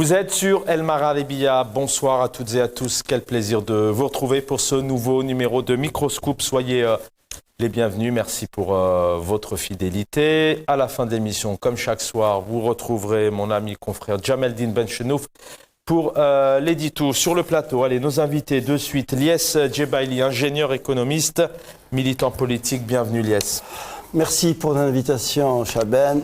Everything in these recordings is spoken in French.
Vous êtes sur El Maralebia. Bonsoir à toutes et à tous. Quel plaisir de vous retrouver pour ce nouveau numéro de Microscoop. Soyez les bienvenus. Merci pour votre fidélité. À la fin de l'émission, comme chaque soir, vous retrouverez mon ami confrère Jameldine Benchenouf pour l'édito sur le plateau. Allez, nos invités de suite. Lies Djebaili, ingénieur économiste, militant politique. Bienvenue Lies. Merci pour l'invitation, Chaben.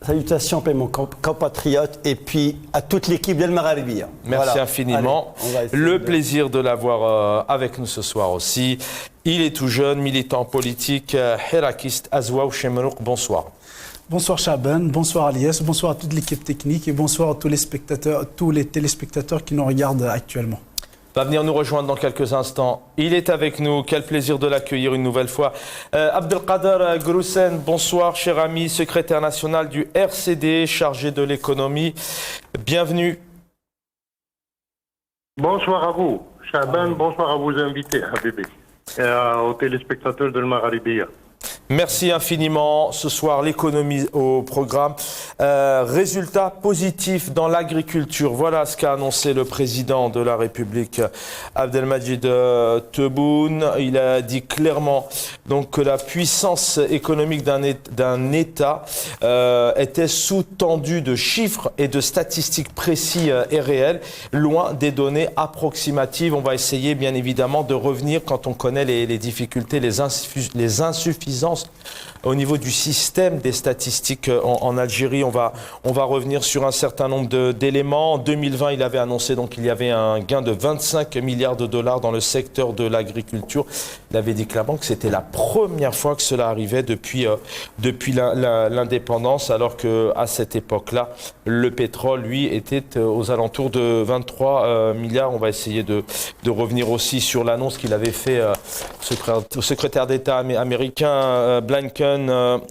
Salutations à mon compatriote et puis à toute l'équipe d'El Maralebia. Merci voilà. infiniment. Allez, le plaisir de l'avoir avec nous ce soir aussi. Il est tout jeune, militant politique, hirakiste, Azwaou Chemrouk. Bonsoir. Bonsoir Chaben, bonsoir Aliès, bonsoir à toute l'équipe technique et bonsoir à tous les téléspectateurs qui nous regardent actuellement. Va venir nous rejoindre dans quelques instants. Il est avec nous. Quel plaisir de l'accueillir une nouvelle fois. Abdelkader Groussen, bonsoir, cher ami, secrétaire national du RCD, chargé de l'économie. Bienvenue. Bonsoir à vous, Chaban, bonsoir à vos invités, Habibi, et aux téléspectateurs de El Maralebia. Merci infiniment. Ce soir, l'économie au programme. Résultats positifs dans l'agriculture. Voilà ce qu'a annoncé le président de la République, Abdelmajid Tebboune. Il a dit clairement donc, que la puissance économique d'un État était sous-tendue de chiffres et de statistiques précis et réels, loin des données approximatives. On va essayer bien évidemment de revenir quand on connaît les difficultés, les insuffisances au niveau du système des statistiques en Algérie. On va revenir sur un certain nombre d'éléments. En 2020, il avait annoncé donc qu'il y avait un gain de 25 milliards de dollars dans le secteur de l'agriculture. Il avait dit clairement que c'était la première fois que cela arrivait depuis l'indépendance, alors qu'à cette époque-là, le pétrole, lui, était aux alentours de 23 milliards. On va essayer de revenir aussi sur l'annonce qu'il avait fait au secrétaire d'État américain, Blinken.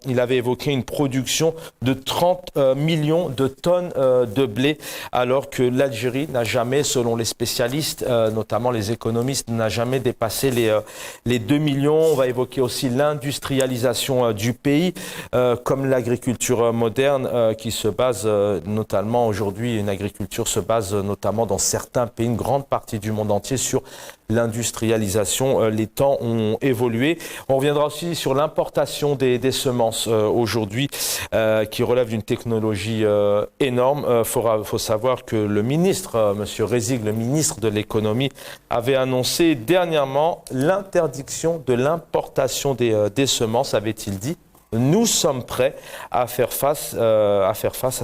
Il avait évoqué une production de 30 millions de tonnes de blé, alors que l'Algérie n'a jamais, selon les spécialistes, notamment les économistes, n'a jamais dépassé les 2 millions. On va évoquer aussi l'industrialisation du pays, comme l'agriculture moderne qui se base notamment aujourd'hui, une agriculture se base notamment dans certains pays, une grande partie du monde entier, sur l'industrialisation. Les temps ont évolué. On reviendra aussi sur l'importation des semences aujourd'hui, qui relève d'une technologie énorme. Faut savoir que le ministre, Monsieur Rezig, le ministre de l'économie, avait annoncé dernièrement l'interdiction de l'importation des semences, avait-il dit. Nous sommes prêts à faire face à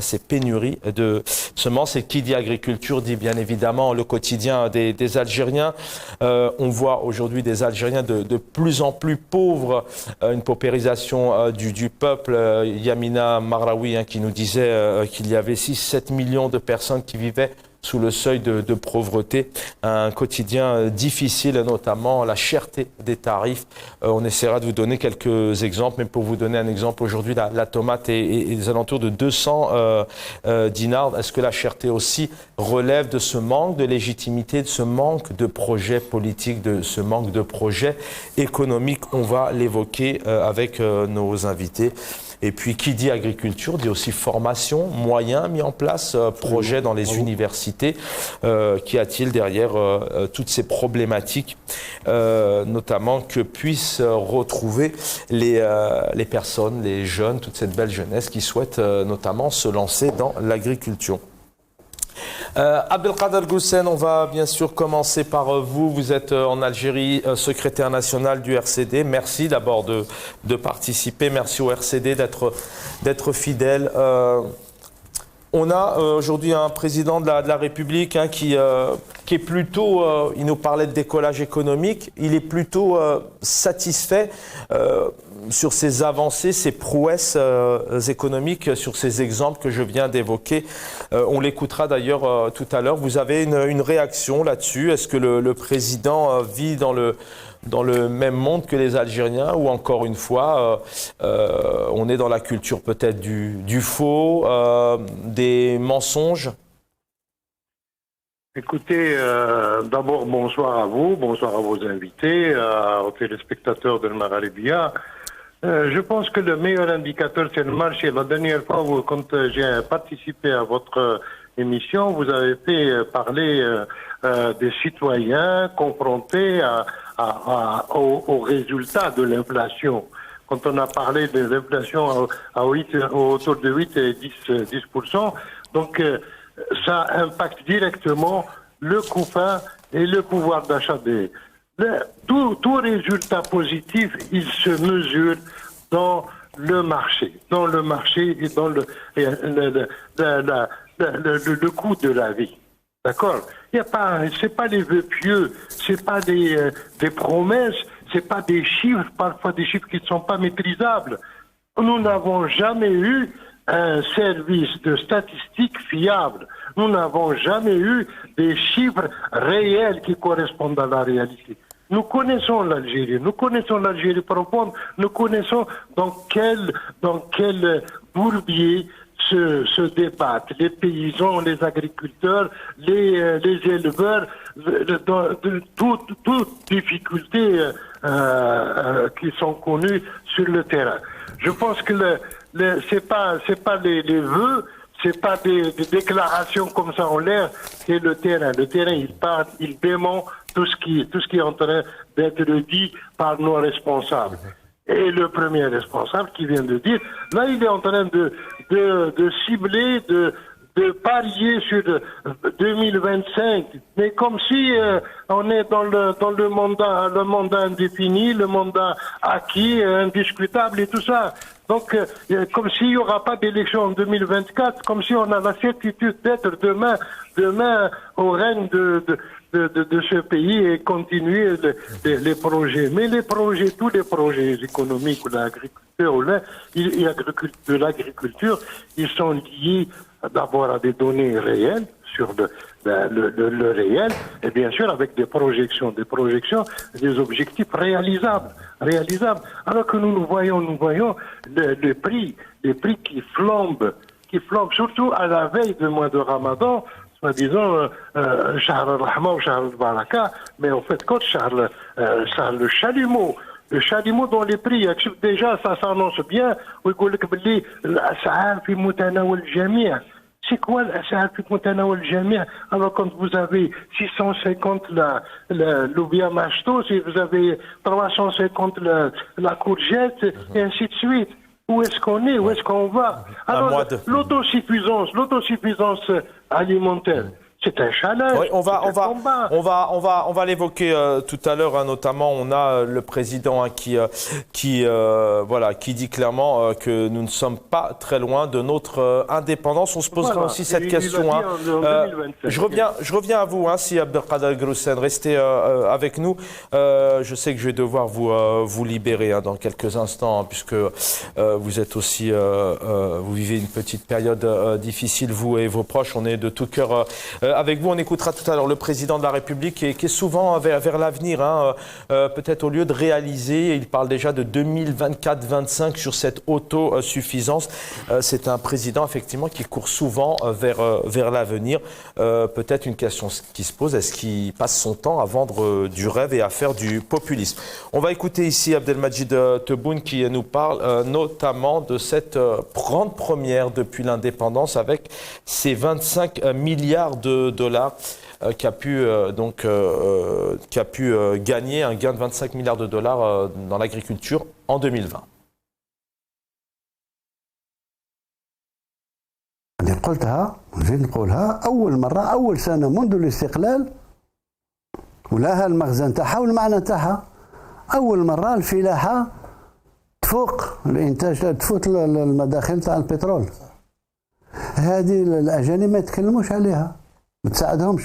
ces pénuries de semences. Et qui dit agriculture dit bien évidemment le quotidien des Algériens. On voit aujourd'hui des Algériens de plus en plus pauvres, une paupérisation du peuple. Yamina Marraoui qui nous disait qu'il y avait 6-7 millions de personnes qui vivaient sous le seuil de pauvreté, un quotidien difficile, notamment la cherté des tarifs. On essaiera de vous donner quelques exemples, mais pour vous donner un exemple, aujourd'hui, la tomate est des alentours de 200 dinars. Est-ce que la cherté aussi relève de ce manque de légitimité, de ce manque de projets politiques, de ce manque de projets économiques? On va l'évoquer avec nos invités. Et puis, qui dit agriculture dit aussi formation, moyens mis en place, projets dans les universités. Qu'y a-t-il derrière toutes ces problématiques, notamment que puissent retrouver les personnes, les jeunes, toute cette belle jeunesse qui souhaite notamment se lancer dans l'agriculture. Abdelkader Groussen, on va bien sûr commencer par vous. Vous êtes en Algérie, secrétaire national du RCD. Merci d'abord de participer. Merci au RCD d'être fidèle. On a aujourd'hui un président de la République qui est plutôt, il nous parlait de décollage économique, il est plutôt satisfait sur ces avancées, ces prouesses économiques, sur ces exemples que je viens d'évoquer. On l'écoutera d'ailleurs tout à l'heure. Vous avez une réaction là-dessus? Est-ce que le président vit dans le même monde que les Algériens, ou encore une fois, on est dans la culture peut-être du faux, des mensonges? Écoutez, d'abord bonsoir à vous, bonsoir à vos invités, aux téléspectateurs de El Maralebia. Je pense que le meilleur indicateur, c'est le marché. La dernière fois, quand j'ai participé à votre émission, vous avez fait parler des citoyens confrontés aux résultats de l'inflation. Quand on a parlé de l'inflation autour de 8 et 10%, donc ça impacte directement le coût fin et le pouvoir d'achat tout résultat positif, il se mesure dans le marché et dans le coût de la vie. D'accord? C'est pas les vœux pieux, c'est pas des promesses, c'est pas des chiffres, parfois des chiffres qui ne sont pas maîtrisables. Nous n'avons jamais eu un service de statistiques fiable. Nous n'avons jamais eu des chiffres réels qui correspondent à la réalité. Nous connaissons l'Algérie profonde, nous connaissons dans quel bourbier se débattent les paysans, les agriculteurs, les éleveurs, de toutes difficultés qui sont connues sur le terrain. Je pense que c'est pas les vœux, c'est pas des déclarations comme ça en l'air, c'est le terrain. Le terrain, il parle, il dément tout ce qui est en train d'être dit par nos responsables. Et le premier responsable qui vient de dire, là, il est en train de cibler, de parier sur 2025, mais comme si on est dans le mandat indéfini, le mandat acquis, indiscutable et tout ça. Donc, comme s'il n'y aura pas d'élection en 2024, comme si on a la certitude d'être demain au règne de ce pays et continuer les projets. Mais tous les projets économiques ou de l'agriculture, ils sont liés d'abord à des données réelles sur le réel et bien sûr avec des projections, des objectifs réalisables. Alors que nous voyons les prix qui flambent, surtout à la veille du mois de Ramadan, soi-disant Shahr al-Rahma ou Shahr al-Baraka, mais en fait, quand Shahr le chalumeau. Le chalumeau dans les prix, déjà, ça s'annonce bien. C'est quoi l'as'ar fi mutanawl al-jami'? Alors quand vous avez 650 le loubia machto, si vous avez 350 la courgette, et ainsi de suite. Où est-ce qu'on est? Où est-ce qu'on va? Alors, l'autosuffisance alimentaire. C'est un challenge. Oui, on va l'évoquer tout à l'heure. Hein, notamment, on a le président qui dit clairement que nous ne sommes pas très loin de notre indépendance. On se posera aussi cette question. Hein. Je reviens à vous, hein, si Abdelkader Groussen, restez avec nous. Je sais que je vais devoir vous libérer hein, dans quelques instants, hein, puisque vous êtes aussi, vous vivez une petite période difficile, vous et vos proches. On est de tout cœur avec vous. On écoutera tout à l'heure le président de la République qui est souvent vers l'avenir. Hein, peut-être au lieu de réaliser, il parle déjà de 2024-25 sur cette autosuffisance. C'est un président effectivement qui court souvent vers l'avenir. Peut-être une question qui se pose, est-ce qu'il passe son temps à vendre du rêve et à faire du populisme? On va écouter ici Abdelmajid Tebboune qui nous parle notamment de cette grande première depuis l'indépendance avec ces 25 milliards de dollars qui a pu gagner un gain de 25 milliards de dollars dans l'agriculture en 2020. قلتها ونزيد نقولها أول سنة منذ الاستقلال ولها المغزى نتاعها والمعنى نتاعها أول مرة الفلاحة تفوق الإنتاج تفوت المداخل نتاع البترول. هذه الأجانب ما يتكلموش عليها ما تساعدهمش.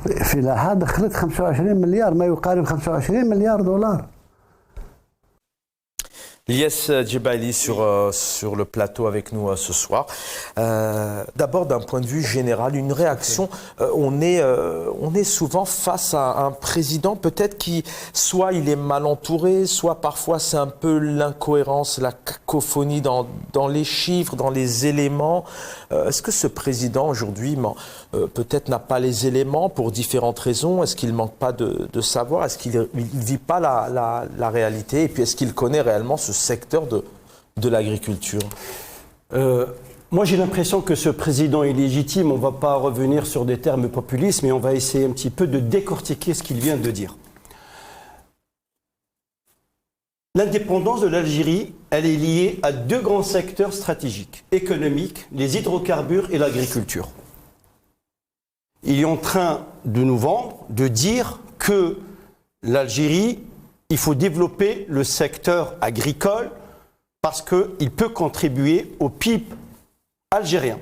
الفلاحة دخلت 25 مليار ما يقارب 25 مليار دولار. Lies Djebaili sur le plateau avec nous ce soir. D'abord, d'un point de vue général, une réaction. On est souvent face à un président peut-être qui, soit il est mal entouré, soit parfois c'est un peu l'incohérence, la cacophonie dans les chiffres, dans les éléments. Est-ce que ce président aujourd'hui peut-être n'a pas les éléments pour différentes raisons? Est-ce qu'il manque pas de savoir? Est-ce qu'il ne vit pas la réalité? Et puis est-ce qu'il connaît réellement ce secteur de l'agriculture? Moi, j'ai l'impression que ce président est légitime. On ne va pas revenir sur des termes populistes, mais on va essayer un petit peu de décortiquer ce qu'il vient de dire. L'indépendance de l'Algérie, elle est liée à deux grands secteurs stratégiques, économiques, les hydrocarbures et l'agriculture. Il est en train de nous vendre, de dire que l'Algérie, il faut développer le secteur agricole parce qu'il peut contribuer au PIB algérien.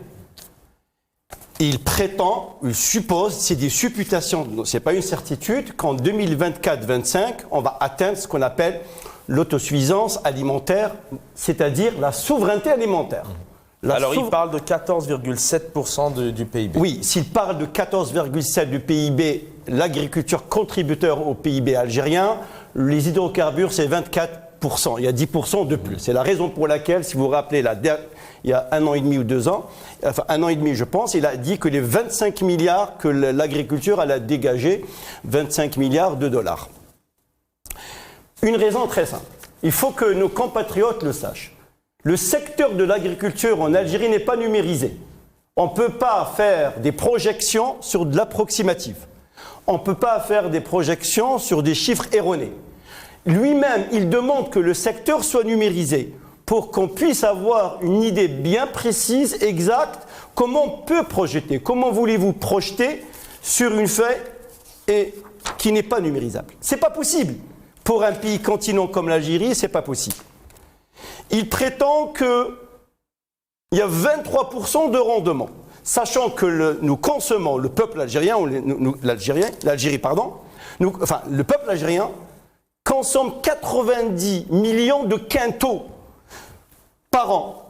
Il prétend, il suppose, c'est des supputations, ce n'est pas une certitude, qu'en 2024-25, on va atteindre ce qu'on appelle l'autosuffisance alimentaire, c'est-à-dire la souveraineté alimentaire. Alors, il parle de 14,7% du PIB. Oui, s'il parle de 14,7% du PIB, l'agriculture contributeur au PIB algérien, les hydrocarbures, c'est 24%. Il y a 10% de plus. C'est la raison pour laquelle, si vous vous rappelez, il y a 1 an et demi ou 2 ans, enfin 1 an et demi, je pense, il a dit que les 25 milliards que l'agriculture allait dégager, 25 milliards de dollars. Une raison très simple. Il faut que nos compatriotes le sachent. Le secteur de l'agriculture en Algérie n'est pas numérisé. On ne peut pas faire des projections sur de l'approximatif. On ne peut pas faire des projections sur des chiffres erronés. Lui-même, il demande que le secteur soit numérisé pour qu'on puisse avoir une idée bien précise, exacte, comment on peut projeter. Comment voulez-vous projeter sur une feuille qui n'est pas numérisable? Ce n'est pas possible. Pour un pays continent comme l'Algérie, ce n'est pas possible. Il prétend qu'il y a 23% de rendement, sachant que nous consommons, le peuple algérien, le peuple algérien consomme 90 millions de quintaux par an.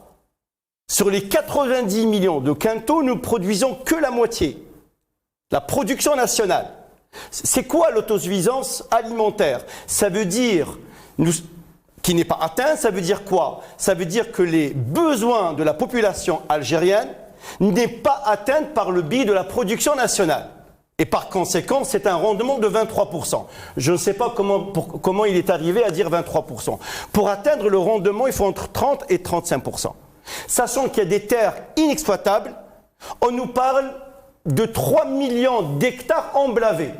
Sur les 90 millions de quintaux, nous produisons que la moitié. La production nationale. C'est quoi l'autosuffisance alimentaire? Ça veut dire, qui n'est pas atteint, ça veut dire quoi? Ça veut dire que les besoins de la population algérienne n'est pas atteint par le biais de la production nationale. Et par conséquent, c'est un rendement de 23%. Je ne sais pas comment il est arrivé à dire 23%. Pour atteindre le rendement, il faut entre 30 et 35%. Sachant qu'il y a des terres inexploitables, on nous parle de 3 millions d'hectares emblavés.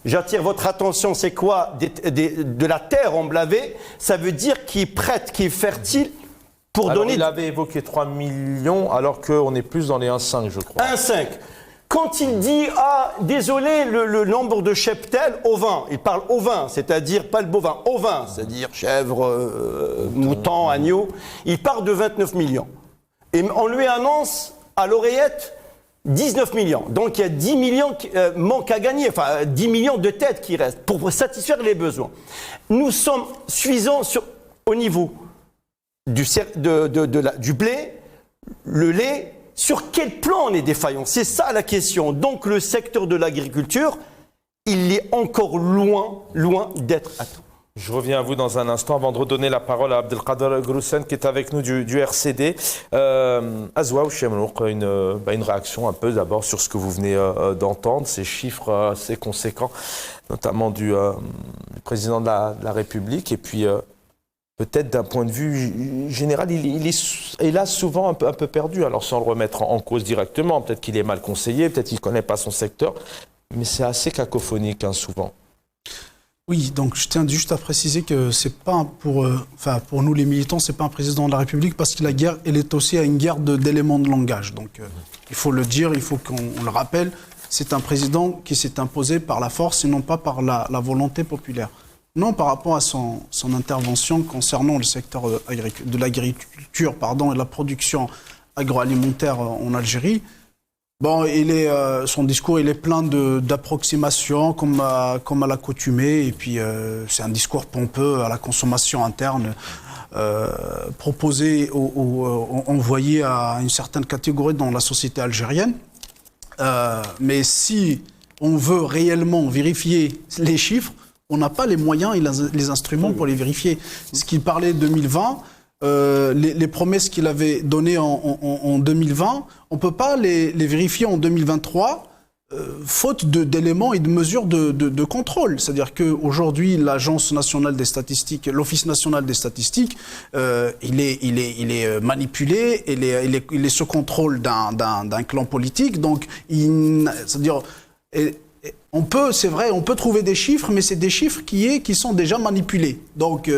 J'attire votre attention, c'est quoi de la terre emblavée? Ça veut dire qui est prête, qui est fertile pour donner... Il avait évoqué 3 millions alors qu'on est plus dans les 1,5 je crois. 1,5. Quand il dit, désolé, le nombre de cheptels ovins, il parle ovins, c'est-à-dire pas le bovin, ovins, c'est-à-dire chèvre, mouton, agneau, il parle de 29 millions. Et on lui annonce à l'oreillette 19 millions. Donc il y a 10 millions qui manquent à gagner, enfin 10 millions de têtes qui restent pour satisfaire les besoins. Nous sommes suffisants au niveau du blé, le lait. Sur quel plan on est défaillant? C'est ça la question. Donc le secteur de l'agriculture, il est encore loin d'être atteint. Je reviens à vous dans un instant avant de redonner la parole à Abdelkader Groussen qui est avec nous du RCD. Azoua ou Chemlouk, une réaction un peu d'abord sur ce que vous venez d'entendre, ces chiffres assez conséquents, notamment du président de la République. Et puis peut-être d'un point de vue général, il est là souvent un peu perdu. Alors sans le remettre en cause directement, peut-être qu'il est mal conseillé, peut-être qu'il ne connaît pas son secteur, mais c'est assez cacophonique souvent. Oui, donc je tiens juste à préciser que c'est pas pour nous les militants, c'est pas un président de la République parce que la guerre, elle est aussi à une guerre d'éléments de langage. Donc il faut le dire, il faut qu'on le rappelle, c'est un président qui s'est imposé par la force et non pas par la volonté populaire. Non, par rapport à son intervention concernant le secteur de l'agriculture, et de la production agroalimentaire en Algérie. Bon, son discours, il est plein d'approximations, comme à l'accoutumée, et puis c'est un discours pompeux à la consommation interne, proposé envoyé à une certaine catégorie dans la société algérienne. Mais si on veut réellement vérifier les chiffres, on n'a pas les moyens et les instruments pour les vérifier. Ce qu'il parlait 2020, les promesses qu'il avait données en 2020, on ne peut pas les vérifier en 2023 faute d'éléments et de mesures de contrôle. C'est-à-dire qu'aujourd'hui, l'Agence nationale des statistiques, l'Office national des statistiques, il est manipulé, il est sous contrôle d'un clan politique. Donc, c'est-à-dire, c'est vrai, on peut trouver des chiffres, mais c'est des chiffres qui sont déjà manipulés. Donc,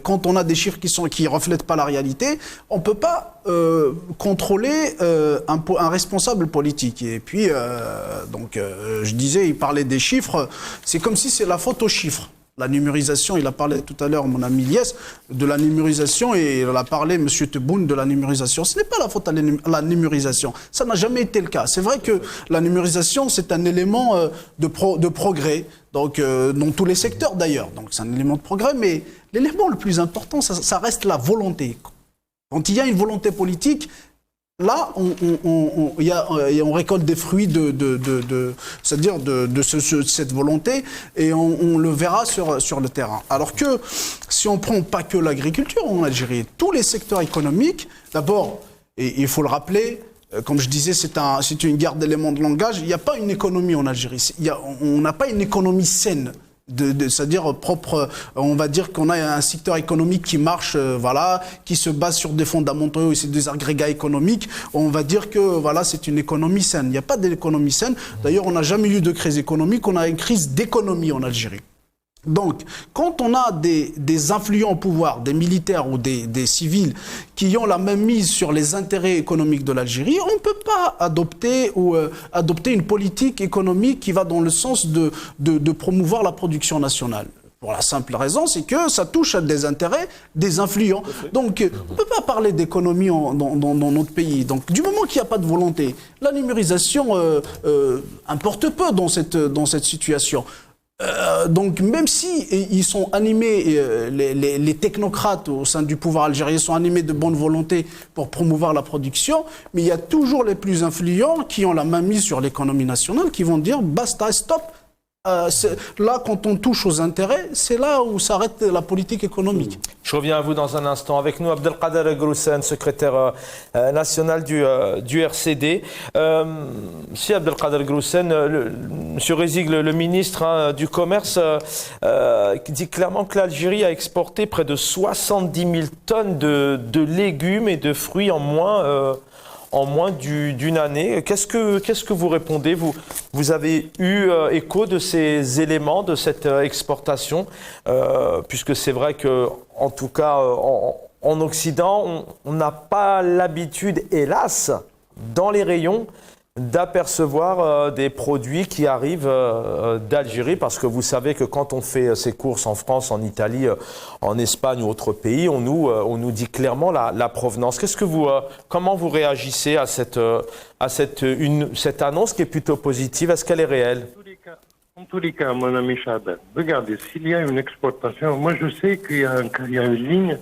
quand on a des chiffres qui reflètent pas la réalité, on peut pas contrôler un responsable politique. Et puis, je disais, il parlait des chiffres. C'est comme si c'est la faute aux chiffres. La numérisation, il a parlé tout à l'heure, mon ami Lies, de la numérisation, et il a parlé, M. Tebboune, de la numérisation. Ce n'est pas la faute à la numérisation. Ça n'a jamais été le cas. C'est vrai que la numérisation, c'est un élément de progrès, donc dans tous les secteurs d'ailleurs. Donc c'est un élément de progrès, mais l'élément le plus important, ça reste la volonté. Quand il y a une volonté politique, là, on récolte des fruits c'est-à-dire de cette volonté, et on le verra sur le terrain. Alors que si on prend pas que l'agriculture en Algérie, tous les secteurs économiques, d'abord, et il faut le rappeler, comme je disais, c'est une guerre d'éléments de langage. Il n'y a pas une économie en Algérie. On n'a pas une économie saine. C'est-à-dire propre, on va dire qu'on a un secteur économique qui marche, qui se base sur des fondamentaux et c'est des agrégats économiques. On va dire que c'est une économie saine. Il n'y a pas d'économie saine. D'ailleurs, on n'a jamais eu de crise économique. On a une crise d'économie en Algérie. Donc, quand on a des influents au pouvoir, des militaires ou des civils qui ont la même mise sur les intérêts économiques de l'Algérie, on ne peut pas adopter une politique économique qui va dans le sens de promouvoir la production nationale. Pour la simple raison, c'est que ça touche à des intérêts des influents. Donc, on ne peut pas parler d'économie dans notre pays. Donc, du moment qu'il n'y a pas de volonté, la numérisation importe peu dans cette situation. Donc même si ils sont animés, les technocrates au sein du pouvoir algérien sont animés de bonne volonté pour promouvoir la production, mais il y a toujours les plus influents qui ont la main mise sur l'économie nationale, qui vont dire basta, stop. Là, quand on touche aux intérêts, c'est là où s'arrête la politique économique. Je reviens à vous dans un instant. Avec nous, Abdelkader Groussen, secrétaire national du RCD. Si Abdelkader Groussen, M. Rezig, le ministre du Commerce, dit clairement que l'Algérie a exporté près de 70 000 tonnes de légumes et de fruits en moins d'une année. Qu'est-ce que vous répondez? Vous avez eu écho de ces éléments, de cette exportation, puisque c'est vrai que, en tout cas, en Occident, on n'a pas l'habitude, hélas, dans les rayons, d'apercevoir des produits qui arrivent d'Algérie, parce que vous savez que quand on fait ses courses en France, en Italie, en Espagne ou autres pays, on nous dit clairement la provenance. Comment vous réagissez à cette annonce qui est plutôt positive? Est-ce qu'elle est réelle? En tous les cas, mon ami Chaban, regardez, s'il y a une exportation, moi je sais qu'il y a une ligne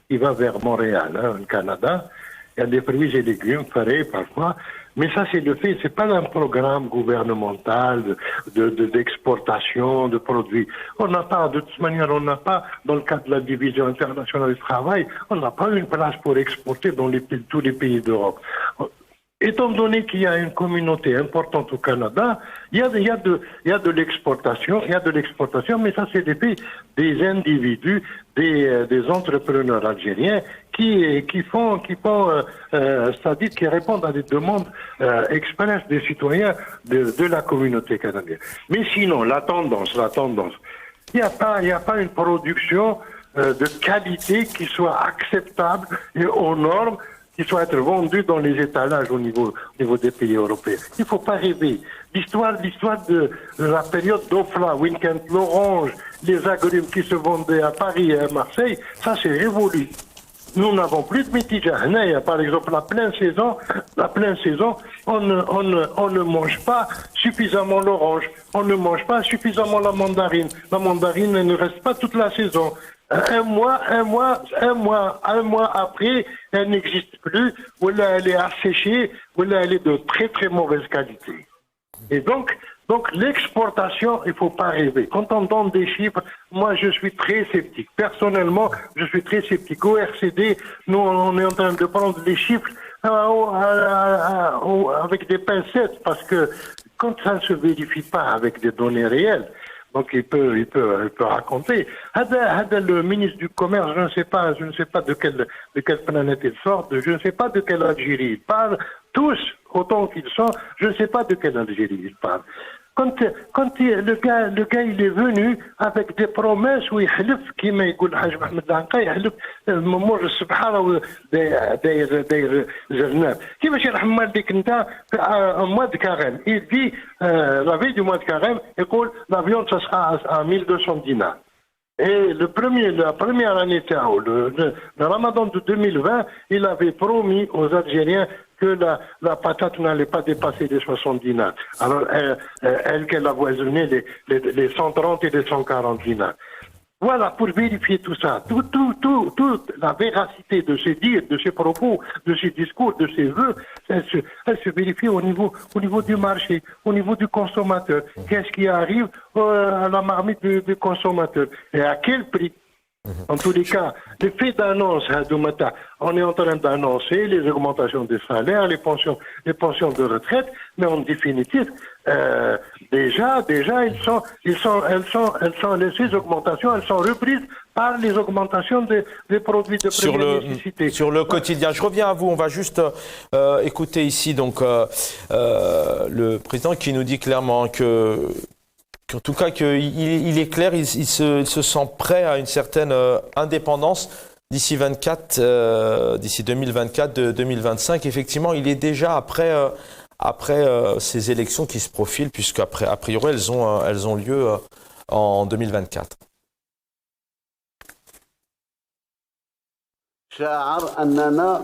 qui va vers Montréal, le Canada. Il y a des fruits et légumes frais parfois. Mais ça, c'est le fait, c'est pas un programme gouvernemental d'exportation de produits. On n'a pas, de toute manière, dans le cadre de la division internationale du travail, on n'a pas une place pour exporter dans tous les pays d'Europe. Étant donné qu'il y a une communauté importante au Canada, il y a de l'exportation, mais ça c'est des individus, des entrepreneurs algériens qui font, c'est-à-dire qui répondent à des demandes expresses des citoyens de la communauté canadienne. Mais sinon, la tendance, il n'y a pas une production de qualité qui soit acceptable et aux normes, qui soit être vendu dans les étalages au niveau des pays européens. Il ne faut pas rêver. L'histoire de la période d'Ofla, Weekend, l'orange, les agrumes qui se vendaient à Paris et à Marseille, ça c'est révolu. Nous n'avons plus de mitija. Par exemple, la pleine saison, on ne mange pas suffisamment l'orange, on ne mange pas suffisamment la mandarine. La mandarine elle ne reste pas toute la saison. Un mois après, elle n'existe plus, ou là elle est asséchée, ou là elle est de très très mauvaise qualité. Et donc l'exportation, il faut pas rêver. Quand on donne des chiffres, moi je suis très sceptique. Personnellement, je suis très sceptique. Au RCD, nous on est en train de prendre les chiffres avec des pincettes, parce que quand ça ne se vérifie pas avec des données réelles, donc il peut raconter. Le ministre du Commerce, je ne sais pas de quelle planète il sort, je ne sais pas de quelle Algérie il parle. Tous, autant qu'ils sont, je ne sais pas de quelle Algérie il parle. Quand le gars il est venu avec des promesses où il حلف كيما يقول الحاج محمد العنقا يحلف ممر السبحه داير جرناب كيفاش يرحم والديك انت mois de carême il dit la veille du mois de carême يقول la viande ça sera à 1200 dinars. Et la première année, le Ramadan de 2020, il avait promis aux Algériens que la patate n'allait pas dépasser les 70 dinars. Alors, elle qu'elle avoisonnait les 130 et les 140 dinars. Voilà, pour vérifier tout ça, toute la véracité de ces dires, de ces propos, de ces discours, de ces vœux, elle se vérifie au niveau du marché, au niveau du consommateur. Qu'est-ce qui arrive à la marmite du consommateur et à quel prix? En tous les cas, le fait d'annonce, on est en train d'annoncer les augmentations des salaires, les pensions de retraite, mais en définitive, déjà, ces augmentations, elles sont reprises par les augmentations des produits de première nécessité. Sur le quotidien. Je reviens à vous. On va juste écouter ici donc le président qui nous dit clairement qu'en tout cas, il est clair, il se sent prêt à une certaine indépendance d'ici 2024-2025. Effectivement, il est déjà après ces élections qui se profilent, puisque a priori, elles ont lieu en 2024. شاعر أننا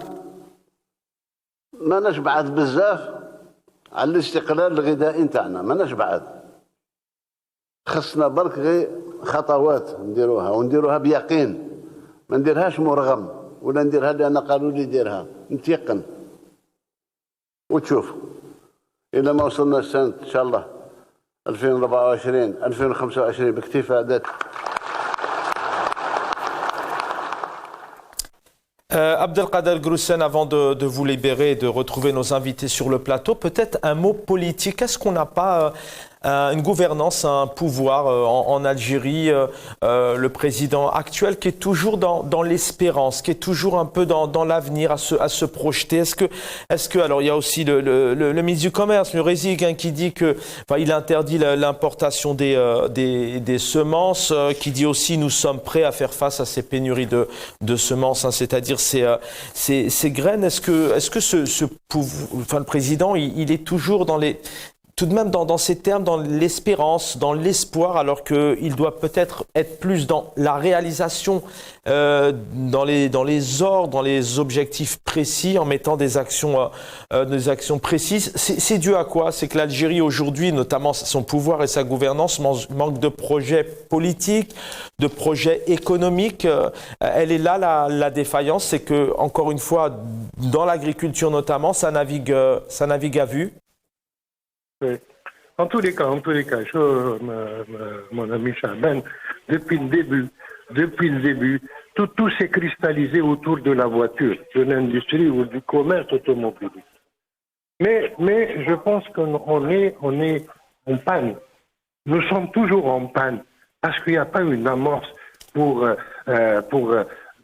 ما نشبعت بزاف على الاستقلال الغذائي نتاعنا ما نشبعت خصنا برك غير خطوات نديروها بيقين ما نديرهاش مرغم ولا نديرها لأن قالوا لي ديرها نتيقن وتشوف إذا ما وصلنا السنة إن شاء الله 2024 2025 باكتفاء ذات. Abdelkader Groussen, avant de vous libérer et de retrouver nos invités sur le plateau, peut-être un mot politique. Est-ce qu'on n'a pas une gouvernance, un pouvoir en Algérie, le président actuel qui est toujours dans l'espérance, qui est toujours un peu dans l'avenir, à se projeter. Est-ce que alors il y a aussi le ministre du Commerce, le Rezig, qui dit que il interdit l'importation des semences, qui dit aussi nous sommes prêts à faire face à ces pénuries de semences, c'est-à-dire ces graines. Est-ce que le président il est toujours tout de même dans ces termes, dans l'espérance, dans l'espoir, alors qu'il doit peut-être être plus dans la réalisation, dans les ordres, dans les objectifs précis, en mettant des actions précises. C'est dû à quoi? C'est que l'Algérie aujourd'hui, notamment son pouvoir et sa gouvernance, manque de projets politiques, de projets économiques. Elle est là la défaillance, c'est que encore une fois, dans l'agriculture notamment, ça navigue à vue. Oui. En tous les cas, mon ami Chaban, depuis le début, tout s'est cristallisé autour de la voiture, de l'industrie ou du commerce automobile. Mais je pense qu'on est en panne. Nous sommes toujours en panne parce qu'il n'y a pas une amorce pour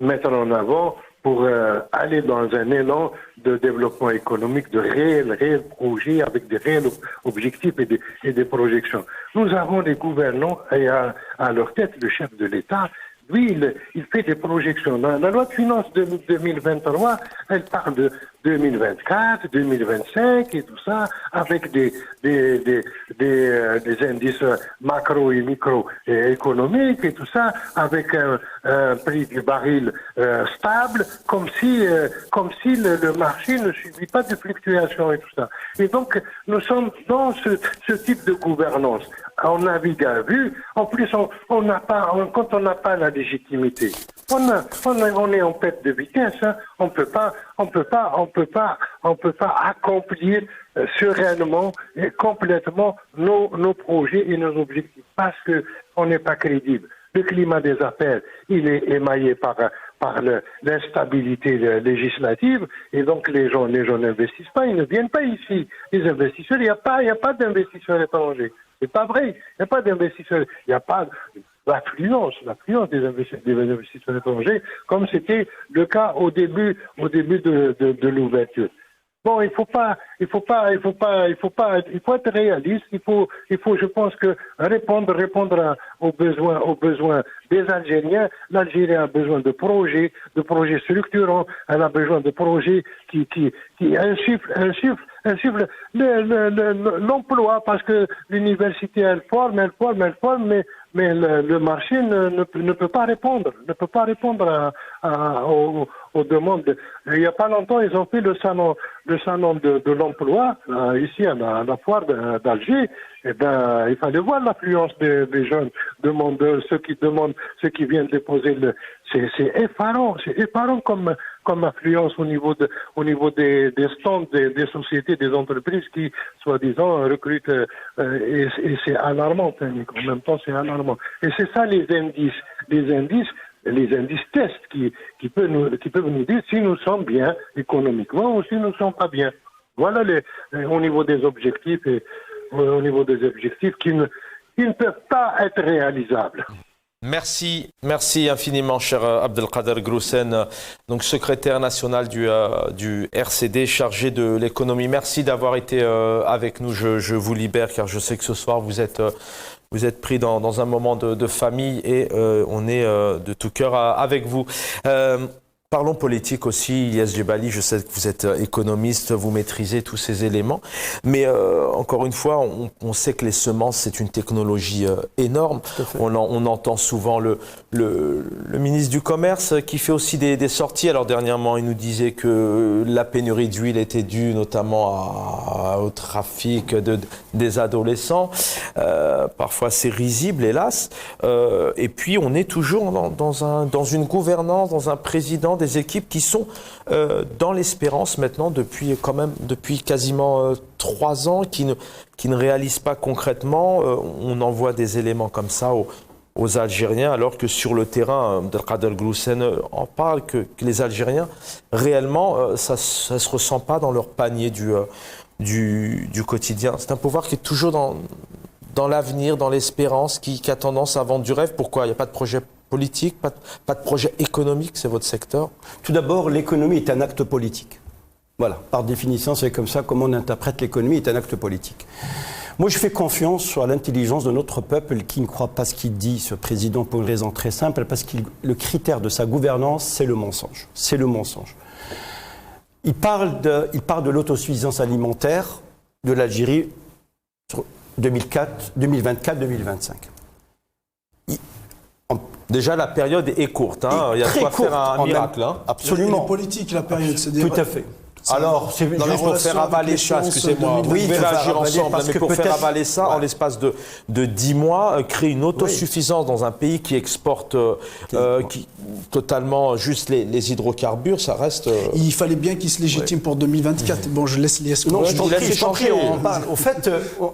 mettre en avant, pour aller dans un élan de développement économique, de réels projets avec des réels objectifs et des projections. Nous avons des gouvernants et à leur tête le chef de l'État. Lui, il fait des projections. Dans la loi de finances de 2023, elle parle de 2024, 2025 et tout ça, avec des indices macro et micro et économiques et tout ça, avec un prix du baril stable, comme si le marché ne subit pas de fluctuations et tout ça. Et donc, nous sommes dans ce type de gouvernance. On navigue à vue. En plus, quand on n'a pas la légitimité, on est en perte de vitesse. Hein. On peut pas accomplir sereinement et complètement nos projets et nos objectifs parce que on n'est pas crédible. Le climat des affaires, il est émaillé par l'instabilité législative, et donc les gens n'investissent pas, ils ne viennent pas ici. Les investisseurs, il n'y a pas d'investisseurs étrangers. C'est pas vrai. Il n'y a pas d'investisseurs. Il n'y a pas l'affluence des investisseurs étrangers, comme c'était le cas au début de l'ouverture. Bon, il faut être réaliste. Il faut, je pense que répondre aux besoins des Algériens. L'Algérie a besoin de projets structurants. Elle a besoin de projets qui insufflent l'emploi, parce que l'université elle forme, mais le marché ne peut pas répondre, aux demandes. Il n'y a pas longtemps, ils ont fait le salon de l'emploi ici à la foire d'Alger. Eh ben, il fallait voir l'affluence des jeunes demandeurs, ceux qui viennent déposer c'est effarant comme affluence au niveau des stands des sociétés, des entreprises qui, soi-disant, recrutent, et c'est alarmant, en même temps c'est alarmant. Et c'est ça les indices tests qui peuvent nous dire si nous sommes bien économiquement ou si nous ne sommes pas bien. Voilà au niveau des objectifs qui ne peuvent pas être réalisables. Merci infiniment, cher Abdelkader Groussen, donc secrétaire national du RCD chargé de l'économie. Merci d'avoir été avec nous. Je vous libère car je sais que ce soir vous êtes pris dans un moment de famille et on est de tout cœur avec vous. Parlons politique aussi, Ilyes Djebali, je sais que vous êtes économiste, vous maîtrisez tous ces éléments, mais encore une fois, on sait que les semences, c'est une technologie énorme. On entend souvent le ministre du Commerce qui fait aussi des sorties. Alors dernièrement, il nous disait que la pénurie d'huile était due notamment au trafic des adolescents. Parfois, c'est risible, hélas. Et puis, on est toujours dans une gouvernance, dans un président, des équipes qui sont dans l'espérance maintenant depuis quasiment 3 ans, qui ne réalisent pas concrètement. On envoie des éléments comme ça aux Algériens, alors que sur le terrain, Abdelkader Groussen en parle, que les Algériens, réellement, ça se ressent pas dans leur panier du quotidien. C'est un pouvoir qui est toujours dans l'avenir, dans l'espérance, qui a tendance à vendre du rêve. Pourquoi ? Il n'y a pas de projet politique, pas de projet économique, c'est votre secteur? Tout d'abord, l'économie est un acte politique. Voilà, par définition, c'est comme ça comment on interprète l'économie, est un acte politique. Moi, je fais confiance à l'intelligence de notre peuple qui ne croit pas ce qu'il dit, ce président, pour une raison très simple, parce que le critère de sa gouvernance, c'est le mensonge. C'est le mensonge. Il parle de l'autosuffisance alimentaire de l'Algérie sur 2024-2025. Déjà, la période est courte. Hein. Il y a de quoi faire un miracle. Hein. Absolument. C'est politique, la période. Tout à fait. Alors, c'est juste pour faire avaler ça, excusez-moi. Oui, vous pouvez réagir ensemble, mais pour faire avaler ça, en l'espace de 10 mois, créer une autosuffisance dans un pays qui exporte totalement juste les hydrocarbures, ça reste... Il fallait bien qu'il se légitime pour 2024. Bon, je laisse Ilyes. Non, je t'en prie, on parle. Au fait,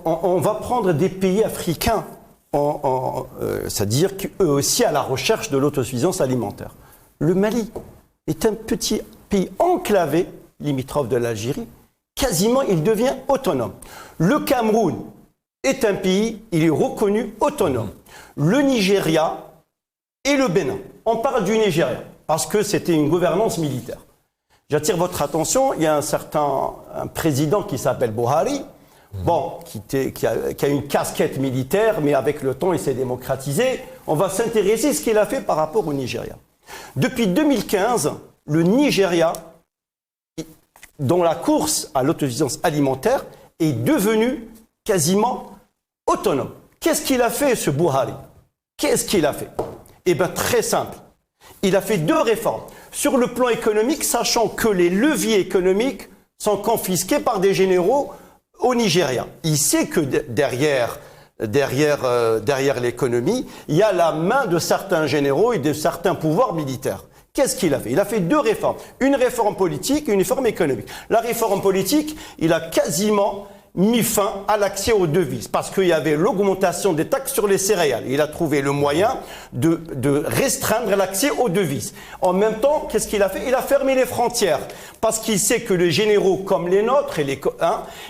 on va prendre des pays africains, c'est-à-dire qu'eux aussi à la recherche de l'autosuffisance alimentaire. Le Mali est un petit pays enclavé, limitrophe de l'Algérie, quasiment il devient autonome. Le Cameroun est un pays, il est reconnu autonome. Le Nigeria et le Bénin. On parle du Nigeria parce que c'était une gouvernance militaire. J'attire votre attention, il y a un président qui s'appelle Buhari, qui a une casquette militaire, mais avec le temps il s'est démocratisé. On va s'intéresser à ce qu'il a fait par rapport au Nigeria. Depuis 2015, le Nigeria, dont la course à l'autosuffisance alimentaire, est devenu quasiment autonome. Qu'est-ce qu'il a fait, ce Buhari? Qu'est-ce qu'il a fait? Eh bien, très simple. Il a fait 2 réformes. Sur le plan économique, sachant que les leviers économiques sont confisqués par des généraux au Nigeria. Il sait que derrière l'économie, il y a la main de certains généraux et de certains pouvoirs militaires. Qu'est-ce qu'il a fait? Il a fait 2 réformes. Une réforme politique et une réforme économique. La réforme politique, il a quasiment mis fin à l'accès aux devises parce qu'il y avait l'augmentation des taxes sur les céréales. Il a trouvé le moyen de restreindre l'accès aux devises. En même temps, qu'est-ce qu'il a fait? Il a fermé les frontières parce qu'il sait que les généraux comme les nôtres,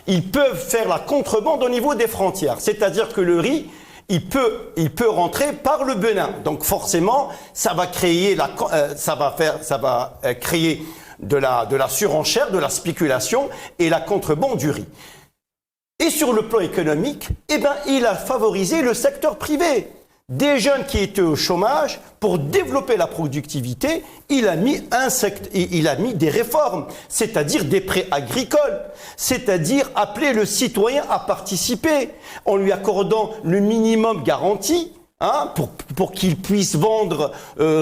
ils peuvent faire la contrebande au niveau des frontières. C'est-à-dire que le riz, il peut rentrer par le Bénin. Donc forcément, ça va créer créer de la surenchère, de la spéculation et la contrebande du riz. Et sur le plan économique, il a favorisé le secteur privé. Des jeunes qui étaient au chômage, pour développer la productivité, il a mis des réformes, c'est-à-dire des prêts agricoles, c'est-à-dire appeler le citoyen à participer, en lui accordant le minimum garanti, pour qu'il puisse vendre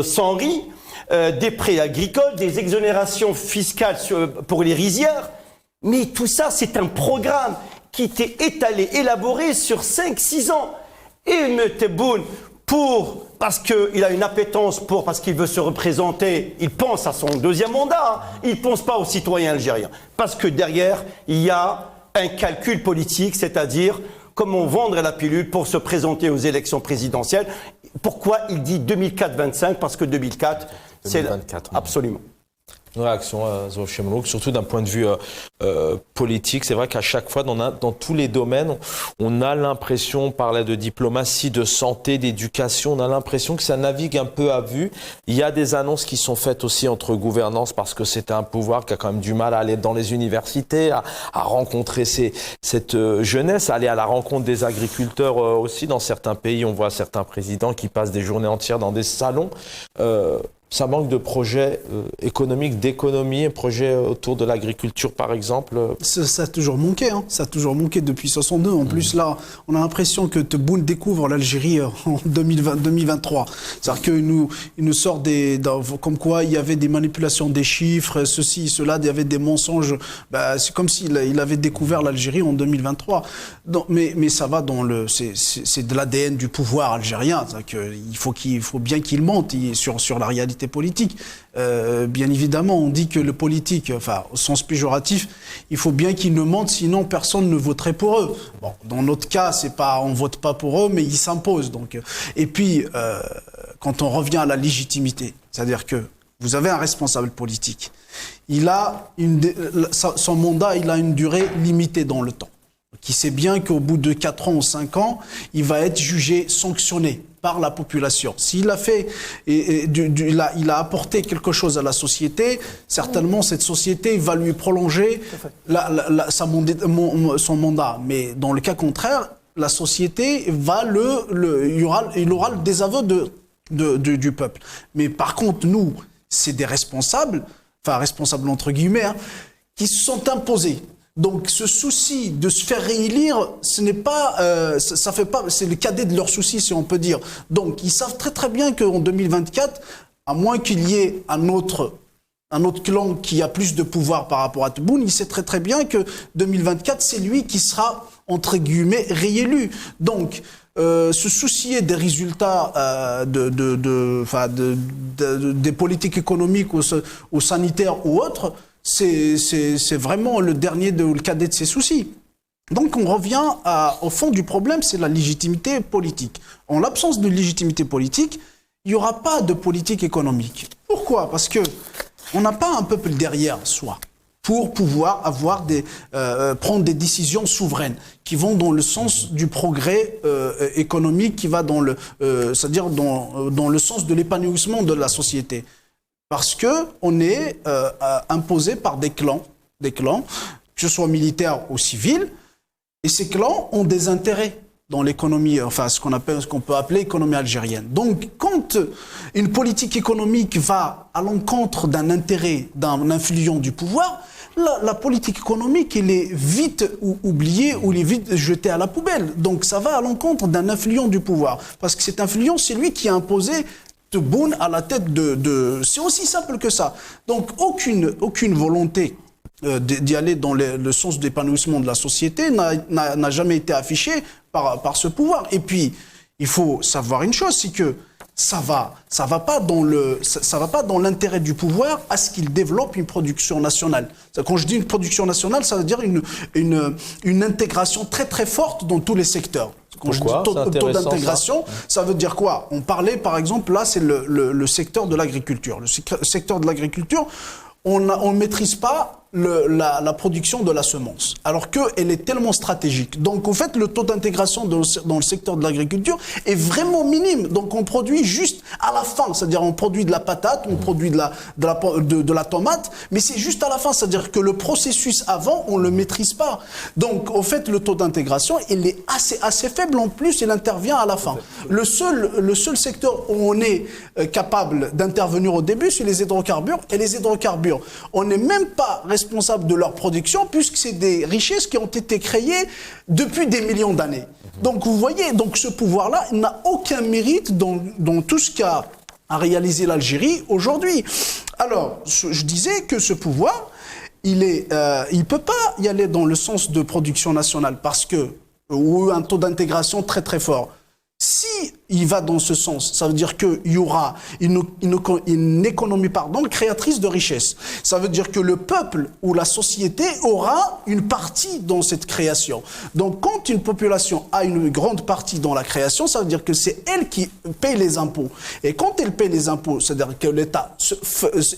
son riz, des prêts agricoles, des exonérations fiscales pour les rizières. Mais tout ça, c'est un programme qui était élaboré sur 5-6 ans. Et M. Tebboune, parce qu'il a une appétence parce qu'il veut se représenter, il pense à son deuxième mandat, il ne pense pas aux citoyens algériens. Parce que derrière, il y a un calcul politique, c'est-à-dire comment vendre la pilule pour se présenter aux élections présidentielles. Pourquoi il dit 2004-25? Parce que 2004, c'est 2024. Absolument. Une réaction, Zohar Chemlouk, surtout d'un point de vue politique. C'est vrai qu'à chaque fois, dans tous les domaines, on a l'impression, on parlait de diplomatie, de santé, d'éducation, on a l'impression que ça navigue un peu à vue. Il y a des annonces qui sont faites aussi entre gouvernances parce que c'est un pouvoir qui a quand même du mal à aller dans les universités, à rencontrer cette jeunesse, à aller à la rencontre des agriculteurs aussi. Dans certains pays, on voit certains présidents qui passent des journées entières dans des salons. Ça manque de projets économiques, d'économie, projets autour de l'agriculture, par exemple. Ça a toujours manqué, ça a toujours manqué depuis 62. En plus, là, on a l'impression que Tebboune découvre l'Algérie en 2023. C'est-à-dire qu'il nous sort comme quoi il y avait des manipulations des chiffres, ceci, cela, il y avait des mensonges. C'est comme s'il avait découvert l'Algérie en 2023. Donc, mais ça va c'est de l'ADN du pouvoir algérien. Il faut bien qu'il monte sur la réalité politique. Bien évidemment, on dit que le politique, au sens péjoratif, il faut bien qu'ils ne mentent, sinon personne ne voterait pour eux. Bon, dans notre cas, on vote pas pour eux, mais ils s'imposent. Donc, et puis, quand on revient à la légitimité, c'est-à-dire que vous avez un responsable politique, son mandat, il a une durée limitée dans le temps. Qui sait bien qu'au bout de 4 ans ou 5 ans, il va être jugé, sanctionné par la population. S'il a fait, il a apporté quelque chose à la société, certainement cette société va lui prolonger son mandat. Mais dans le cas contraire, la société il aura le désaveu du peuple. Mais par contre, nous, c'est des responsables entre guillemets, qui se sont imposés. Donc, ce souci de se faire réélire, ce n'est pas, c'est le cadet de leurs soucis, si on peut dire. Donc, ils savent très très bien qu'en 2024, à moins qu'il y ait un autre clan qui a plus de pouvoir par rapport à Tebboune, il sait très très bien que 2024, c'est lui qui sera, entre guillemets, réélu. Donc, se soucier des résultats des politiques économiques ou sanitaires ou autres, c'est vraiment le cadet de ses soucis. Donc on revient au fond du problème, c'est la légitimité politique. En l'absence de légitimité politique, il n'y aura pas de politique économique. Pourquoi? Parce que on n'a pas un peuple derrière soi pour pouvoir prendre des décisions souveraines qui vont dans le sens du progrès économique, qui va c'est-à-dire dans le sens de l'épanouissement de la société. Parce que on est imposé par des clans, que ce soit militaires ou civils, et ces clans ont des intérêts dans l'économie, ce qu'on peut appeler économie algérienne. Donc, quand une politique économique va à l'encontre d'un intérêt d'un influent du pouvoir, la politique économique, elle est vite oubliée ou elle est vite jetée à la poubelle. Donc, ça va à l'encontre d'un influent du pouvoir, parce que cet influent, c'est lui qui a imposé Tebboune à la tête c'est aussi simple que ça. Donc aucune volonté d'y aller dans le sens d'épanouissement de la société n'a jamais été affichée par ce pouvoir. Et puis il faut savoir une chose, c'est que ça va pas dans l'intérêt du pouvoir à ce qu'il développe une production nationale. Quand je dis une production nationale, ça veut dire une intégration très très forte dans tous les secteurs. Quand je dis taux d'intégration, ça veut dire quoi? On parlait par exemple, là c'est le secteur de l'agriculture. Le secteur de l'agriculture, on ne maîtrise pas la production de la semence, alors qu'elle est tellement stratégique. Donc, en fait, le taux d'intégration dans le secteur de l'agriculture est vraiment minime. Donc, on produit juste à la fin, c'est-à-dire on produit de la patate, on produit de la tomate, mais c'est juste à la fin, c'est-à-dire que le processus avant, on le maîtrise pas. Donc, en fait, le taux d'intégration, il est assez faible. En plus, il intervient à la fin. Le seul secteur où on est capable d'intervenir au début, c'est les hydrocarbures. Et les hydrocarbures, on n'est même pas responsables de leur production, puisque c'est des richesses qui ont été créées depuis des millions d'années. Donc vous voyez, donc ce pouvoir-là n'a aucun mérite dans tout ce qu'a réalisé l'Algérie aujourd'hui. Alors, je disais que ce pouvoir, il peut pas y aller dans le sens de production nationale, parce que, ou un taux d'intégration très très fort. Si il va dans ce sens, ça veut dire qu'il y aura une économie créatrice de richesse. Ça veut dire que le peuple ou la société aura une partie dans cette création. Donc quand une population a une grande partie dans la création, ça veut dire que c'est elle qui paye les impôts. Et quand elle paye les impôts, c'est-à-dire que l'État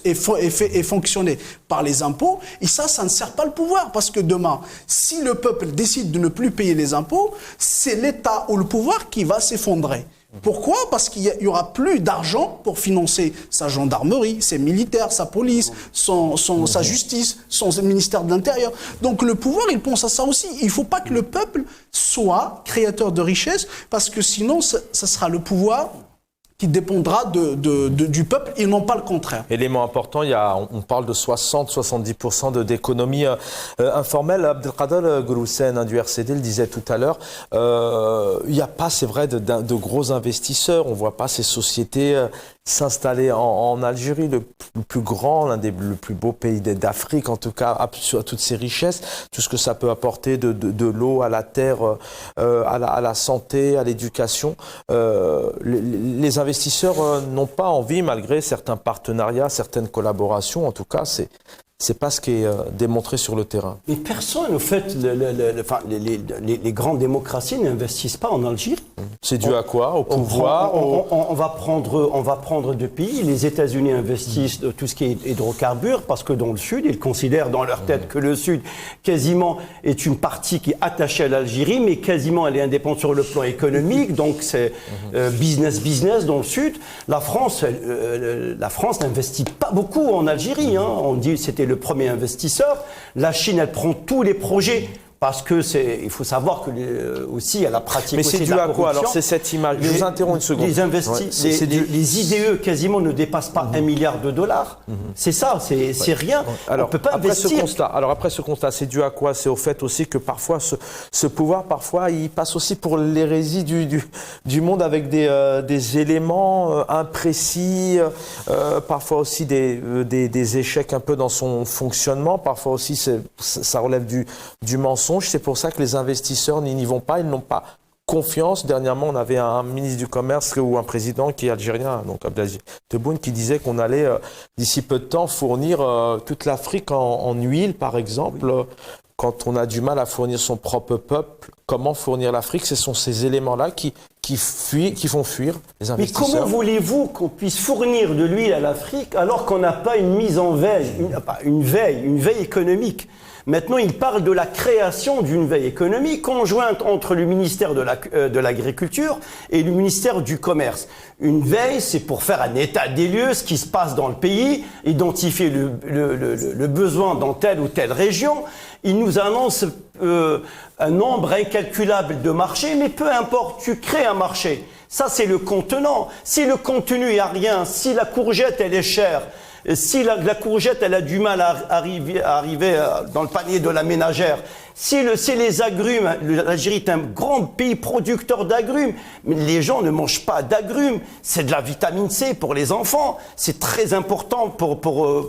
est fonctionné par les impôts, et ça ne sert pas le pouvoir. Parce que demain, si le peuple décide de ne plus payer les impôts, c'est l'État ou le pouvoir qui va s'effondrer. Pourquoi? Parce qu'il y aura plus d'argent pour financer sa gendarmerie, ses militaires, sa police, sa justice, son ministère de l'Intérieur. Donc le pouvoir, il pense à ça aussi. Il ne faut pas que le peuple soit créateur de richesse, parce que sinon, ça sera le pouvoir qui dépendra du peuple et non pas le contraire. Élément important, on parle de 60-70% d'économie informelle. Abdelkader Gouroussen du RCD le disait tout à l'heure, il n'y a pas, c'est vrai, de gros investisseurs. On ne voit pas ces sociétés s'installer en Algérie, le plus grand, l'un des plus beaux pays d'Afrique, en tout cas, à toutes ces richesses, tout ce que ça peut apporter de l'eau à la terre, à la santé, à l'éducation. Les investisseurs n'ont pas envie, malgré certains partenariats, certaines collaborations, en tout cas, c'est pas ce qui est démontré sur le terrain. Mais personne, au fait, les grandes démocraties n'investissent pas en Algérie. C'est dû à quoi? Au pouvoir? On va prendre deux pays. Les États-Unis investissent dans tout ce qui est hydrocarbures, parce que dans le Sud, ils considèrent dans leur tête que le Sud, quasiment, est une partie qui est attachée à l'Algérie, mais quasiment elle est indépendante sur le plan économique. Donc c'est business dans le Sud. La France n'investit pas beaucoup en Algérie. On dit c'était le premier investisseur. La Chine, elle prend tous les projets. Parce que il faut savoir que aussi, à la pratique. Mais c'est dû à quoi? Alors, c'est cette image. Je vous interromps une seconde. Les IDE quasiment ne dépassent pas $1 milliard. C'est ça, c'est rien. Alors, on peut pas investir. Après ce constat, c'est dû à quoi? C'est au fait aussi que parfois, ce pouvoir, il passe aussi pour l'hérésie du monde, avec des éléments imprécis, parfois aussi des échecs un peu dans son fonctionnement. Parfois aussi, ça relève du mensonge. C'est pour ça que les investisseurs n'y vont pas, ils n'ont pas confiance. Dernièrement, on avait un ministre du Commerce ou un président qui est algérien, donc Abdelaziz Tebboune, qui disait qu'on allait, d'ici peu de temps, fournir toute l'Afrique en huile, par exemple. Quand on a du mal à fournir son propre peuple, comment fournir l'Afrique? Ce sont ces éléments-là qui font fuir les investisseurs. Mais comment voulez-vous qu'on puisse fournir de l'huile à l'Afrique alors qu'on n'a pas une mise en veille, une veille économique? Maintenant, il parle de la création d'une veille économique conjointe entre le ministère de l'Agriculture et le ministère du Commerce. Une veille, c'est pour faire un état des lieux, ce qui se passe dans le pays, identifier le besoin dans telle ou telle région. Il nous annonce un nombre incalculable de marchés, mais peu importe, tu crées un marché. Ça, c'est le contenant. Si le contenu, il n'y a rien, si la courgette, elle est chère, si la courgette, elle a du mal à arriver dans le panier de la ménagère, si les agrumes, l'Algérie est un grand pays producteur d'agrumes, mais les gens ne mangent pas d'agrumes, c'est de la vitamine C pour les enfants, c'est très important pour le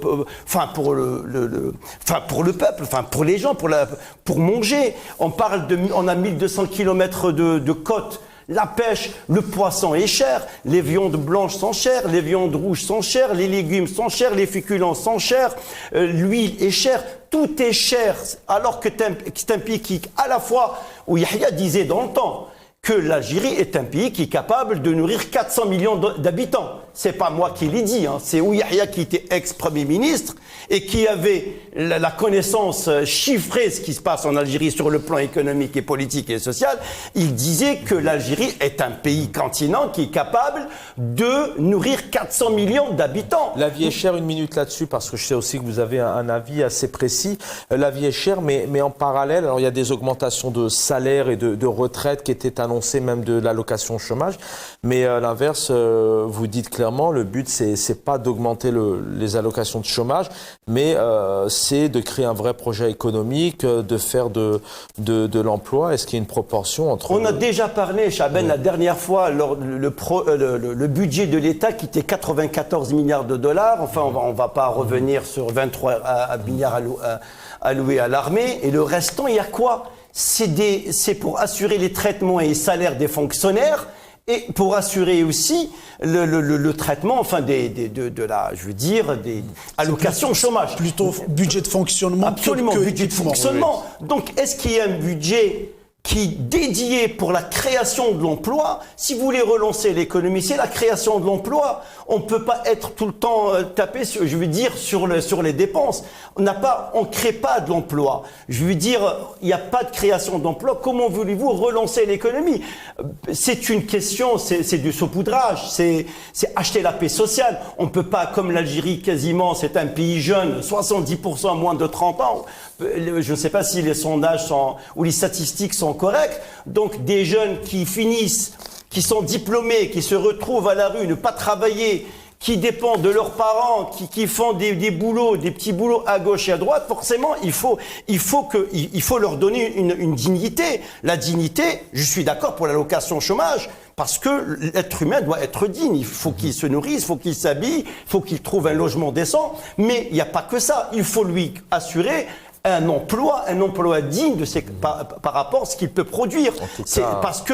peuple, pour les gens, pour manger. On a 1200 kilomètres de côte. La pêche, le poisson est cher, les viandes blanches sont chères, les viandes rouges sont chères, les légumes sont chers, les féculents sont chers, l'huile est chère, tout est cher. Alors que c'est un pays qui, à la fois, où Yahya disait dans le temps, que l'Algérie est un pays qui est capable de nourrir 400 millions d'habitants. C'est pas moi qui l'ai dit, hein. C'est Yahya qui était ex-premier ministre et qui avait la connaissance chiffrée de ce qui se passe en Algérie sur le plan économique et politique et social. Il disait que l'Algérie est un pays continent qui est capable de nourrir 400 millions d'habitants. La vie est chère, une minute là-dessus, parce que je sais aussi que vous avez un avis assez précis. La vie est chère, mais en parallèle, alors il y a des augmentations de salaires et de retraites qui étaient annoncées, même de l'allocation chômage. Mais à l'inverse, vous dites clairement, le but, c'est pas d'augmenter les allocations de chômage, mais c'est de créer un vrai projet économique, de faire de l'emploi. Est-ce qu'il y a une proportion entre... On a déjà parlé, Chaben, la dernière fois, le budget de l'État qui était 94 milliards de dollars. Enfin, on va pas revenir sur 23 milliards alloués à l'armée. Et le restant, il y a quoi? C'est pour assurer les traitements et les salaires des fonctionnaires et pour assurer aussi le traitement, enfin, des allocations chômage. Plutôt budget de fonctionnement. Absolument, budget de fonctionnement. Oui. Donc, est-ce qu'il y a un budget qui est dédié pour la création de l'emploi? Si vous voulez relancer l'économie, c'est la création de l'emploi. On ne peut pas être tout le temps tapé, sur les dépenses. On crée pas de l'emploi. Je veux dire, il n'y a pas de création d'emploi. Comment voulez-vous relancer l'économie? C'est une question, c'est du saupoudrage, c'est acheter la paix sociale. On ne peut pas, comme l'Algérie quasiment, c'est un pays jeune, 70% à moins de 30 ans. Je ne sais pas si les sondages ou les statistiques sont correctes. Donc des jeunes qui finissent, qui sont diplômés, qui se retrouvent à la rue, ne pas travailler, qui dépendent de leurs parents, qui font des boulots, des petits boulots à gauche et à droite, forcément, il faut leur donner une dignité. La dignité, je suis d'accord pour l'allocation chômage, parce que l'être humain doit être digne. Il faut qu'il se nourrisse, il faut qu'il s'habille, il faut qu'il trouve un logement décent. Mais il n'y a pas que ça. Il faut lui assurer un emploi digne par rapport à ce qu'il peut produire. Parce que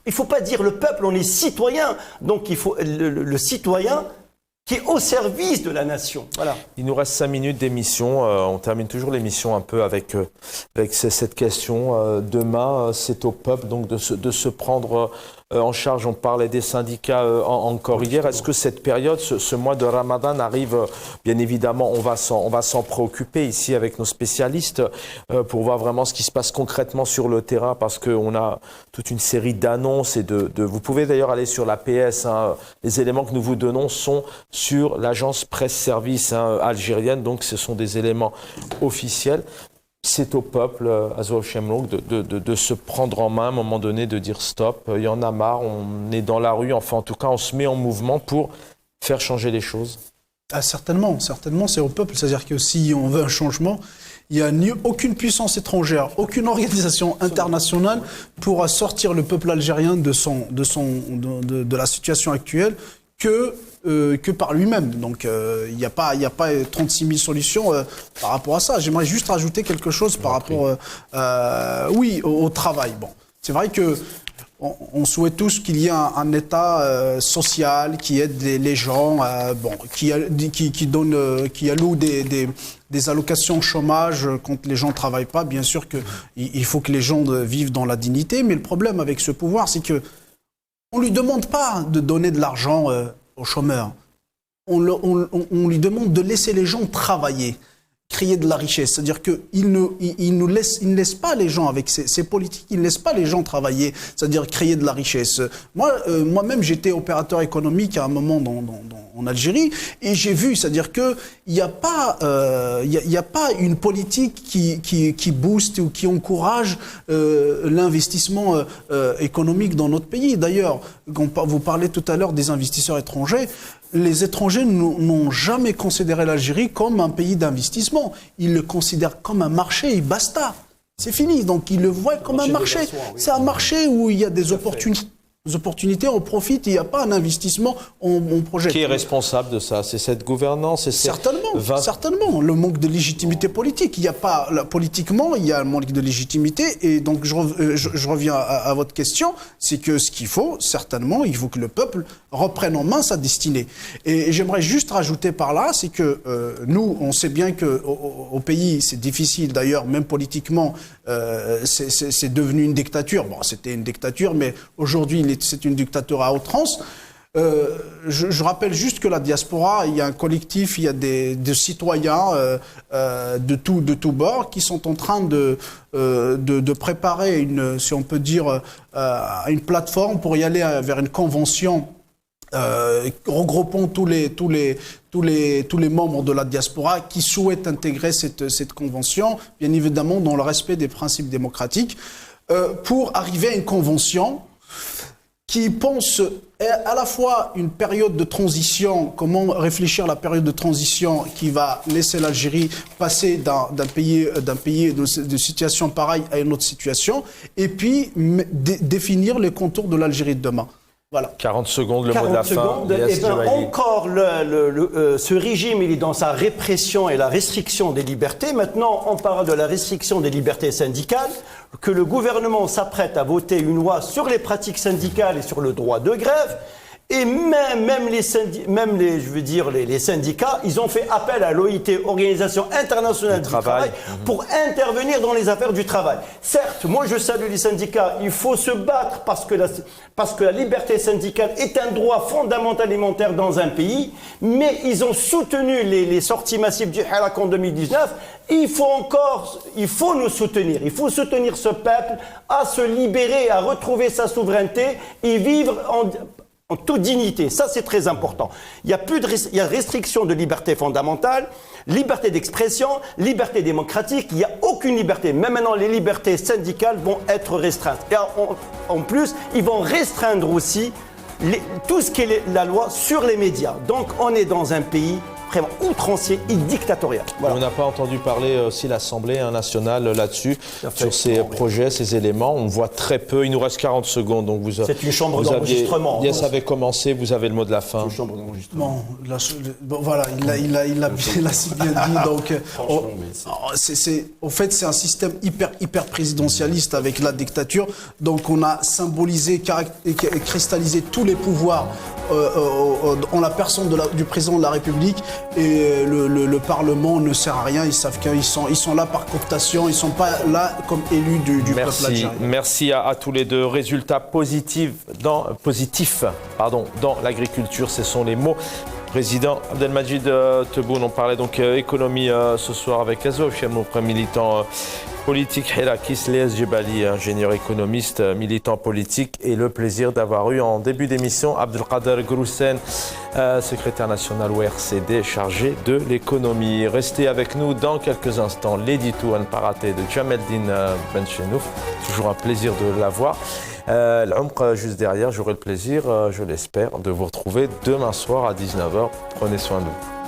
il faut pas dire le peuple, on est citoyen. Donc il faut le citoyen qui est au service de la nation. Voilà. Il nous reste 5 minutes d'émission. On termine toujours l'émission un peu avec cette question. Demain, c'est au peuple donc de se prendre en charge. On parlait des syndicats encore hier. Est-ce que cette période, ce mois de Ramadan arrive? Bien évidemment, on va s'en préoccuper ici avec nos spécialistes pour voir vraiment ce qui se passe concrètement sur le terrain, parce qu'on a toute une série d'annonces et vous pouvez d'ailleurs aller sur l'APS. Les éléments que nous vous donnons sont sur l'agence presse-service algérienne, donc ce sont des éléments officiels. C'est au peuple, Azouav Chemlouk, de se prendre en main à un moment donné, de dire stop, il y en a marre, on est dans la rue, enfin en tout cas on se met en mouvement pour faire changer les choses. Certainement, c'est au peuple, c'est-à-dire que si on veut un changement, il n'y a aucune puissance étrangère, aucune organisation internationale pourra sortir le peuple algérien de la situation actuelle que par lui-même. Donc il n'y a pas 36 000 solutions par rapport à ça. J'aimerais juste rajouter quelque chose par rapport au travail. Bon, c'est vrai que on souhaite tous qu'il y ait un État social qui aide les gens, qui alloue des allocations chômage quand les gens ne travaillent pas. Bien sûr qu'il faut que les gens vivent dans la dignité, mais le problème avec ce pouvoir, c'est que on lui demande pas de donner de l'argent aux chômeurs. On lui demande de laisser les gens travailler, créer de la richesse. C'est-à-dire qu'il ne laisse pas les gens, avec ces politiques, il ne laisse pas les gens travailler, c'est-à-dire créer de la richesse. Moi-même, j'étais opérateur économique à un moment en Algérie, et j'ai vu, c'est-à-dire qu'il n'y a pas une politique qui booste ou qui encourage l'investissement économique dans notre pays. D'ailleurs, vous parlez tout à l'heure des investisseurs étrangers. Les étrangers n'ont jamais considéré l'Algérie comme un pays d'investissement. Ils le considèrent comme un marché et basta. C'est fini. Donc ils le voient comme un marché. C'est un marché où il y a des opportunités. opportunités, on profite, il n'y a pas un investissement, on projette. Qui est responsable de ça? C'est cette gouvernance? Certainement. Le manque de légitimité politique. Il n'y a pas, politiquement, il y a un manque de légitimité. Et donc, je reviens à votre question. C'est que ce qu'il faut, certainement, il faut que le peuple reprenne en main sa destinée. Et j'aimerais juste rajouter par là, c'est que nous, on sait bien qu'au pays, c'est difficile. D'ailleurs, même politiquement, c'est devenu une dictature. Bon, c'était une dictature, mais aujourd'hui, c'est une dictature à outrance. Je rappelle juste que la diaspora, il y a un collectif, il y a des citoyens de tout bord qui sont en train de préparer une, si on peut dire, une plateforme pour y aller vers une convention regroupant tous les membres de la diaspora qui souhaitent intégrer cette convention, bien évidemment dans le respect des principes démocratiques, pour arriver à une convention qui pense à la fois une période de transition, comment réfléchir à la période de transition qui va laisser l'Algérie passer d'un pays de situation pareille à une autre situation, et puis définir les contours de l'Algérie de demain. Voilà. 40 secondes, le mot de la fin. Et bien encore, ce régime, il est dans sa répression et la restriction des libertés. Maintenant, on parle de la restriction des libertés syndicales, que le gouvernement s'apprête à voter une loi sur les pratiques syndicales et sur le droit de grève. Et même les syndicats, ils ont fait appel à l'OIT, Organisation internationale du travail, pour intervenir dans les affaires du travail. Certes, moi je salue les syndicats, il faut se battre parce que la liberté syndicale est un droit fondamental élémentaire dans un pays, mais ils ont soutenu les sorties massives du Hirak en 2019. Il faut nous soutenir. Il faut soutenir ce peuple à se libérer, à retrouver sa souveraineté et vivre en toute dignité. Ça, c'est très important. Il y a restriction de liberté fondamentale, liberté d'expression, liberté démocratique. Il n'y a aucune liberté. Même maintenant, les libertés syndicales vont être restreintes. Et en plus, ils vont restreindre aussi tout ce qui est la loi sur les médias. Donc, on est dans un pays vraiment outrancier et dictatorial. Voilà. On n'a pas entendu parler aussi l'Assemblée nationale là-dessus, sur ces projets, ces éléments. On voit très peu. Il nous reste 40 secondes. Donc c'est une chambre d'enregistrement. Ça avait commencé. Vous avez le mot de la fin. Une chambre d'enregistrement. Voilà, il a si bien dit. Donc, en fait, c'est un système hyper présidentialiste avec la dictature. Donc, on a symbolisé, cristallisé tous les pouvoirs en la personne du président de la République, et le Parlement ne sert à rien. Ils savent qu'ils sont là par cooptation, ils ne sont pas là comme élus du peuple algérien. Merci à tous les deux. Résultats positifs dans l'agriculture, ce sont les mots. Président Abdelmajid Tebboune, on parlait donc économie ce soir avec Azof, militant politique, Hirakis Lees Djebali, ingénieur économiste, militant politique, et le plaisir d'avoir eu en début d'émission Abdelkader Groussen, secrétaire national au RCD chargé de l'économie. Restez avec nous dans quelques instants. L'édito à ne pas rater de Jameldine Benchenouf, toujours un plaisir de l'avoir. L'Omq juste derrière, j'aurai le plaisir, je l'espère, de vous retrouver demain soir à 19h. Prenez soin de vous.